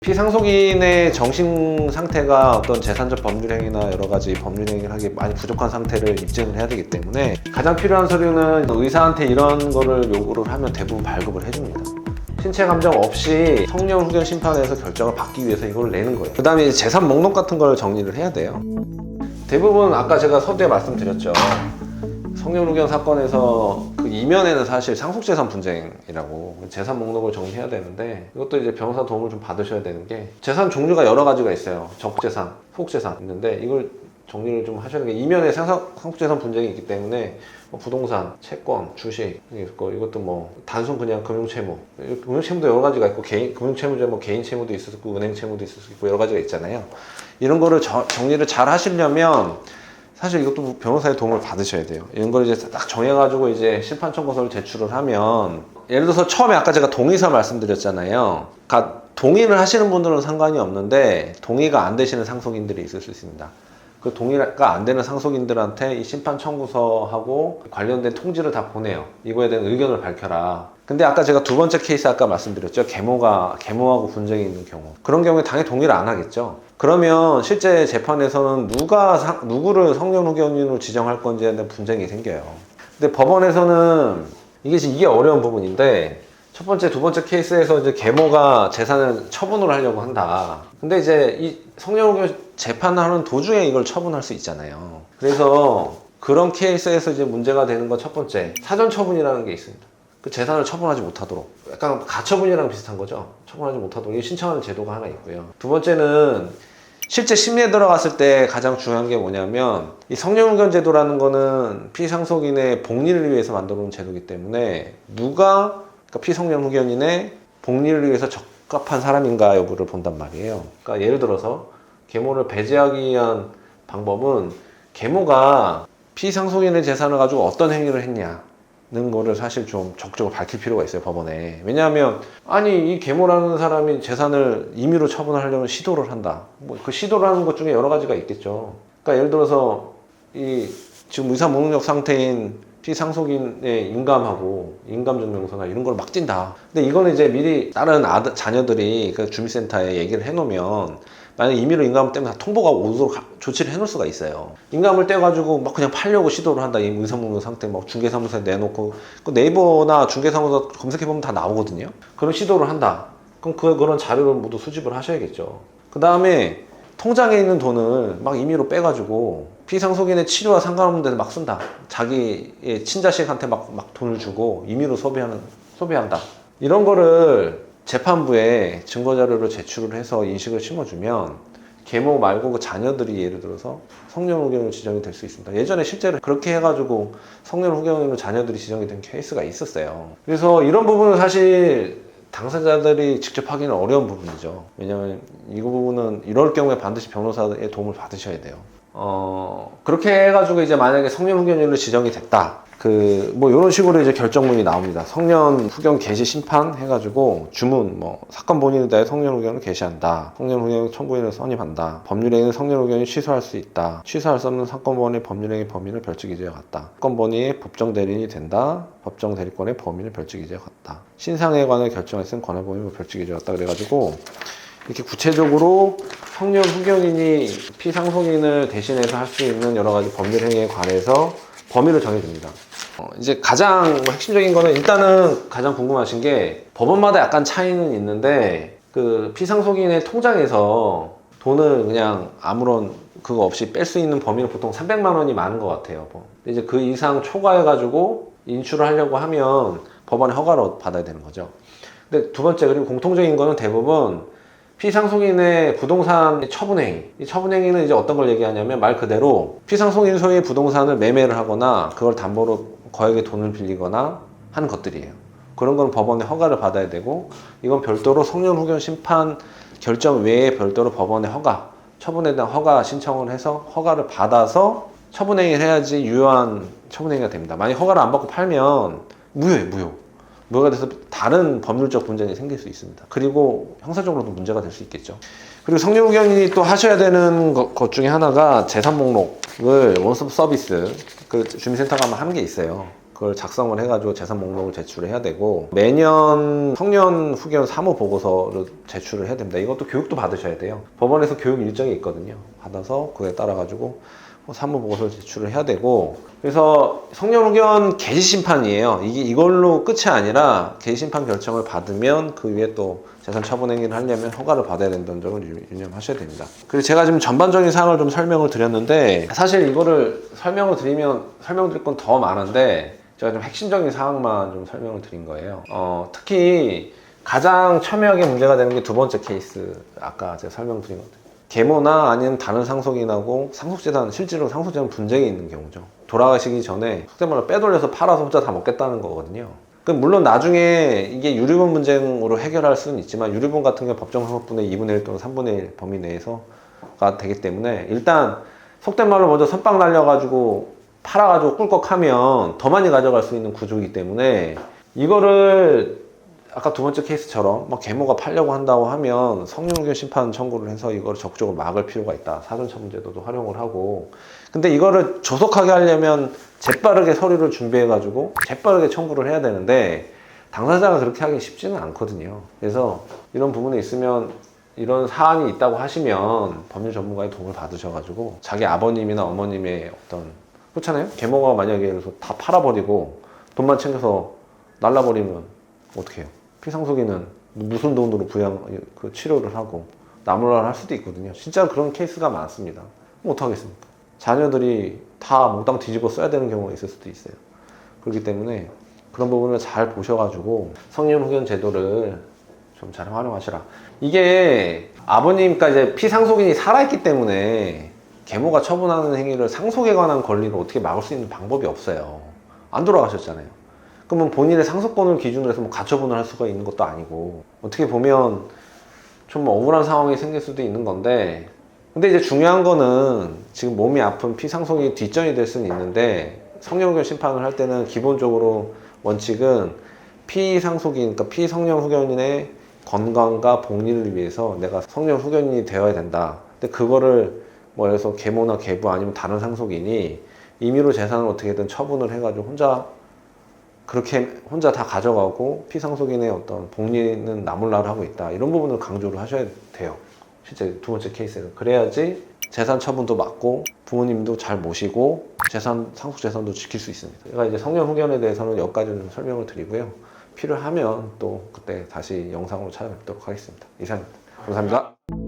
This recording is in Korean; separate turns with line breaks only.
피상속인의 정신 상태가 어떤 재산적 법률행위나 여러 가지 법률행위를 하기 많이 부족한 상태를 입증을 해야 되기 때문에 가장 필요한 서류는 의사한테 이런 거를 요구를 하면 대부분 발급을 해줍니다. 신체 감정 없이 성년 후견 심판에서 결정을 받기 위해서 이걸 내는 거예요. 그 다음에 재산 목록 같은 걸 정리를 해야 돼요. 대부분 아까 제가 서두에 말씀드렸죠. 성년 후견 사건에서 그 이면에는 사실 상속재산 분쟁이라고 재산 목록을 정리해야 되는데, 이것도 이제 변호사 도움을 좀 받으셔야 되는 게, 재산 종류가 여러 가지가 있어요. 적재산, 소극재산 있는데 이걸 정리를 좀 하셔야 되는 게, 이면에 상속재산 분쟁이 있기 때문에 뭐 부동산, 채권, 주식 있고, 이것도 뭐 단순 그냥 금융채무, 금융채무도 여러 가지가 있고, 금융채무제 뭐 개인 채무도 있을 수 있고, 은행 채무도 있을 수 있고, 여러 가지가 있잖아요. 이런 거를 정리를 잘 하시려면 사실 이것도 변호사의 도움을 받으셔야 돼요. 이런 걸 이제 딱 정해가지고 이제 심판 청구서를 제출을 하면, 예를 들어서 처음에 아까 제가 동의서 말씀드렸잖아요. 그러니까 동의를 하시는 분들은 상관이 없는데 동의가 안 되시는 상속인들이 있을 수 있습니다. 그 동의가 안 되는 상속인들한테 이 심판 청구서하고 관련된 통지를 다 보내요. 이거에 대한 의견을 밝혀라. 근데 아까 제가 두 번째 케이스 아까 말씀드렸죠. 계모하고 분쟁이 있는 경우. 그런 경우에 당연히 동의를 안 하겠죠. 그러면 실제 재판에서는 누구를 성년 후견인으로 지정할 건지에 대한 분쟁이 생겨요. 근데 법원에서는 이게 어려운 부분인데, 첫 번째, 두 번째 케이스에서 이제 계모가 재산을 처분을 하려고 한다. 근데 이제 이 성년 후견 재판을 하는 도중에 이걸 처분할 수 있잖아요. 그래서 그런 케이스에서 이제 문제가 되는 건, 첫 번째, 사전 처분이라는 게 있습니다. 그 재산을 처분하지 못하도록, 약간 가처분이랑 비슷한 거죠. 처분하지 못하도록 이 신청하는 제도가 하나 있고요. 두 번째는 실제 심리에 들어갔을 때 가장 중요한 게 뭐냐면, 이 성년후견 제도라는 거는 피상속인의 복리를 위해서 만들어 놓은 제도이기 때문에 그러니까 피성년후견인의 복리를 위해서 적합한 사람인가 여부를 본단 말이에요. 그러니까 예를 들어서 계모를 배제하기 위한 방법은, 계모가 피상속인의 재산을 가지고 어떤 행위를 했냐는 거를 사실 좀 적극적으로 밝힐 필요가 있어요, 법원에. 왜냐하면 이 계모라는 사람이 재산을 임의로 처분하려면 시도를 한다. 뭐 그 시도를 하는 것 중에 여러 가지가 있겠죠. 그러니까 예를 들어서 지금 의사 목록 상태인 피상속인의 인감하고 인감증명서나 이런 걸 막 띈다. 근데 이거는 이제 미리 다른 자녀들이 그 주민센터에 얘기를 해놓으면, 만약에 임의로 인감 때문에 다 통보가 오도록 조치를 해놓을 수가 있어요. 인감을 떼가지고 막 그냥 팔려고 시도를 한다. 이 의사목록 상태 막 중개사무소에 내놓고, 그 네이버나 중개사무소 검색해보면 다 나오거든요. 그런 시도를 한다. 그럼 그런 자료를 모두 수집을 하셔야겠죠. 그 다음에 통장에 있는 돈을 막 임의로 빼가지고 피상속인의 치료와 상관없는 데서 막 쓴다. 자기의 친자식한테 막 돈을 주고 임의로 소비한다. 이런 거를 재판부에 증거자료를 제출을 해서 인식을 심어주면, 계모 말고 그 자녀들이 예를 들어서 성년후견으로 지정이 될 수 있습니다. 예전에 실제로 그렇게 해가지고 성년후견으로 자녀들이 지정이 된 케이스가 있었어요. 그래서 이런 부분은 사실 당사자들이 직접 하기는 어려운 부분이죠. 왜냐하면 이 부분은 이럴 경우에 반드시 변호사의 도움을 받으셔야 돼요. 그렇게 해가지고 이제 만약에 성년 후견인으로 지정이 됐다. 뭐 이런 식으로 이제 결정문이 나옵니다. 성년 후견 개시 심판 해가지고 주문, 사건 본인에 대해 성년 후견을 개시한다. 성년 후견 청구인을 선임한다. 법률행위는 성년 후견이 취소할 수 있다. 취소할 수 없는 사건 본의 법률행위 범인을 별칙 이제와 같다. 사건 본이 법정 대리인이 된다. 법정 대리권의 범인을 별칙 이제와 같다. 신상에 관해 결정할 수 있는 권한 범인을 별칙 이제와 같다. 그래가지고 이렇게 구체적으로 성년 후견인이 피상속인을 대신해서 할 수 있는 여러 가지 법률행위에 관해서 범위를 정해줍니다. 이제 가장 핵심적인 거는, 일단은 가장 궁금하신 게, 법원마다 약간 차이는 있는데 그 피상속인의 통장에서 돈을 그냥 아무런 그거 없이 뺄 수 있는 범위는 보통 300만 원이 많은 것 같아요. 근데 이제 그 이상 초과해가지고 인출을 하려고 하면 법원의 허가를 받아야 되는 거죠. 근데 두 번째, 그리고 공통적인 거는 대부분 피상속인의 부동산 처분행위. 이 처분행위는 이제 어떤 걸 얘기하냐면, 말 그대로 피상속인 소유의 부동산을 매매를 하거나 그걸 담보로 거액의 돈을 빌리거나 하는 것들이에요. 그런 건 법원의 허가를 받아야 되고, 이건 별도로 성년 후견 심판 결정 외에 별도로 법원의 허가, 처분에 대한 허가 신청을 해서 허가를 받아서 처분행위를 해야지 유효한 처분행위가 됩니다. 만약 허가를 안 받고 팔면 무효예요. 무효가 돼서 다른 법률적 분쟁이 생길 수 있습니다. 그리고 형사적으로도 문제가 될 수 있겠죠. 그리고 성년 후견인이 또 하셔야 되는 것 중에 하나가 재산 목록을 원스톱 서비스, 그 주민센터 가면 하는 게 있어요. 그걸 작성을 해가지고 재산 목록을 제출을 해야 되고, 매년 성년 후견 사무 보고서를 제출을 해야 됩니다. 이것도 교육도 받으셔야 돼요. 법원에서 교육 일정이 있거든요. 받아서 그에 따라 가지고 사무 보고서를 제출을 해야 되고, 그래서 성년 후견 개시 심판이에요. 이걸로 끝이 아니라 개시 심판 결정을 받으면 그 위에 또 재산 처분 행위를 하려면 허가를 받아야 된다는 점을 유념하셔야 됩니다. 그리고 제가 지금 전반적인 사항을 좀 설명을 드렸는데, 사실 이거를 설명을 드리면 설명드릴 건 더 많은데 제가 좀 핵심적인 사항만 좀 설명을 드린 거예요. 특히 가장 첨예하게 문제가 되는 게 두 번째 케이스, 아까 제가 설명드린 것들, 계모나 아니면 다른 상속인하고 상속재산, 실제로 상속재산 분쟁이 있는 경우죠. 돌아가시기 전에 속된 말로 빼돌려서 팔아서 혼자 다 먹겠다는 거거든요. 물론 나중에 이게 유류분 분쟁으로 해결할 수는 있지만, 유류분 같은 경우 법정 상속분의 2분의 1 또는 3분의 1 범위 내에서가 되기 때문에, 일단 속된 말로 먼저 선빵 날려가지고 팔아가지고 꿀꺽하면 더 많이 가져갈 수 있는 구조이기 때문에, 이거를 아까 두 번째 케이스처럼 막 계모가 팔려고 한다고 하면 성년후견 심판 청구를 해서 이걸 적극적으로 막을 필요가 있다. 사전처분제도도 활용을 하고. 근데 이거를 조속하게 하려면 재빠르게 서류를 준비해가지고 재빠르게 청구를 해야 되는데, 당사자가 그렇게 하기 쉽지는 않거든요. 그래서 이런 부분에 있으면, 이런 사안이 있다고 하시면 법률 전문가의 도움을 받으셔가지고 자기 아버님이나 어머님의 어떤, 그렇잖아요? 계모가 만약에 그래서 다 팔아버리고 돈만 챙겨서 날라버리면 어떻게 해요? 피상속인은 무슨 돈으로 그 치료를 하고 나무랄 할 수도 있거든요. 진짜 그런 케이스가 많습니다. 어떡하겠습니까? 자녀들이 다 몽땅 뒤집어 써야 되는 경우가 있을 수도 있어요. 그렇기 때문에 그런 부분을 잘 보셔가지고 성년 후견 제도를 좀 잘 활용하시라. 이게 아버님까지 피상속인이 살아있기 때문에 계모가 처분하는 행위를, 상속에 관한 권리를 어떻게 막을 수 있는 방법이 없어요. 안 돌아가셨잖아요. 그러면 본인의 상속권을 기준으로 해서 뭐 가처분을 할 수가 있는 것도 아니고, 어떻게 보면 좀 억울한 상황이 생길 수도 있는 건데, 근데 이제 중요한 거는 지금 몸이 아픈 피상속이 뒷전이 될 수는 있는데, 성년후견 심판을 할 때는 기본적으로 원칙은 피상속인, 그러니까 피성년후견인의 건강과 복리를 위해서 내가 성년후견인이 되어야 된다. 근데 그거를 뭐 예를 들어서 계모나 계부 아니면 다른 상속인이 임의로 재산을 어떻게든 처분을 해가지고 혼자 다 가져가고 피상속인의 어떤 복리는 나몰라를 하고 있다. 이런 부분을 강조를 하셔야 돼요. 실제 두 번째 케이스는. 그래야지 재산 처분도 막고 부모님도 잘 모시고 상속재산도 지킬 수 있습니다. 제가 이제 성년 후견에 대해서는 여기까지 좀 설명을 드리고요. 필요하면 또 그때 다시 영상으로 찾아뵙도록 하겠습니다. 이상입니다. 감사합니다.